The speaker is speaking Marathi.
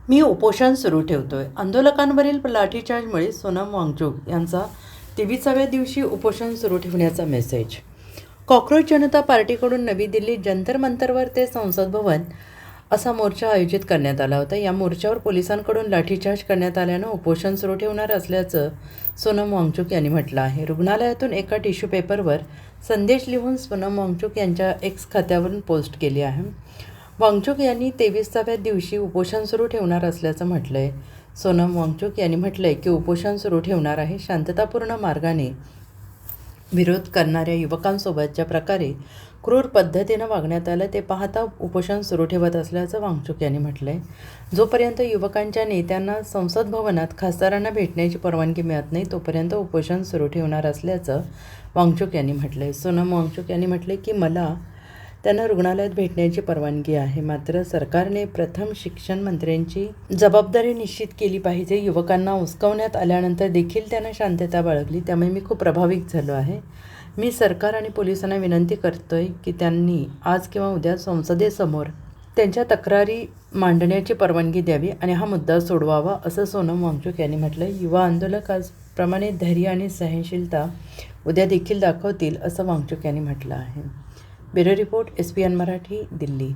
मी उपोषण सुरू ठेवतोय. आंदोलकांवरील लाठीचार्जमुळे सोनम वांगचुक यांचा 23व्या दिवशी उपोषण सुरू ठेवण्याचा मेसेज. कॉक्रोच जनता पार्टीकडून नवी दिल्लीत जंतर मंतरवर ते संसद भवन असा मोर्चा आयोजित करण्यात आला होता. या मोर्चावर पोलिसांकडून लाठीचार्ज करण्यात आल्यानं उपोषण सुरू ठेवणार असल्याचं सोनम वांगचुक यांनी म्हटलं आहे. रुग्णालयातून एका टिश्यू पेपरवर संदेश लिहून सोनम वांगचुक यांच्या एक्स खात्यावरून पोस्ट केली आहे. वांगचुक यांनी 23व्या दिवशी उपोषण सुरू ठेवणार असल्याचं म्हटलं आहे. सोनम वांगचुक यांनी म्हटलं आहे की उपोषण सुरू ठेवणार आहे. शांततापूर्ण मार्गाने विरोध करणाऱ्या युवकांसोबत ज्या प्रकारे क्रूर पद्धतीनं वागण्यात आलं ते पाहता उपोषण सुरू ठेवत असल्याचं वांगचुक यांनी म्हटलं आहे. जोपर्यंत युवकांच्या नेत्यांना संसद भवनात खासदारांना भेटण्याची परवानगी मिळत नाही तोपर्यंत उपोषण सुरू ठेवणार असल्याचं वांगचुक यांनी म्हटलं आहे. सोनम वांगचुक यांनी म्हटले की मला त्यांना रुग्णालयात भेटण्याची परवानगी आहे, मात्र सरकारने प्रथम शिक्षण मंत्र्यांची जबाबदारी निश्चित केली पाहिजे. युवकांना उचकवण्यात आल्यानंतर देखील त्यांना शांतता बाळगली, त्यामुळे मी खूप प्रभावित झालो आहे. मी सरकार आणि पोलिसांना विनंती करतोय की त्यांनी आज किंवा उद्या संसदेसमोर त्यांच्या तक्रारी मांडण्याची परवानगी द्यावी आणि हा मुद्दा सोडवावा, असं सोनम वांगचुक यांनी म्हटलं. युवा आंदोलक आजप्रमाणे धैर्य आणि सहनशीलता उद्या देखील दाखवतील, असं वांगचुक यांनी म्हटलं आहे. Bureau report, SPN Marathi, Delhi.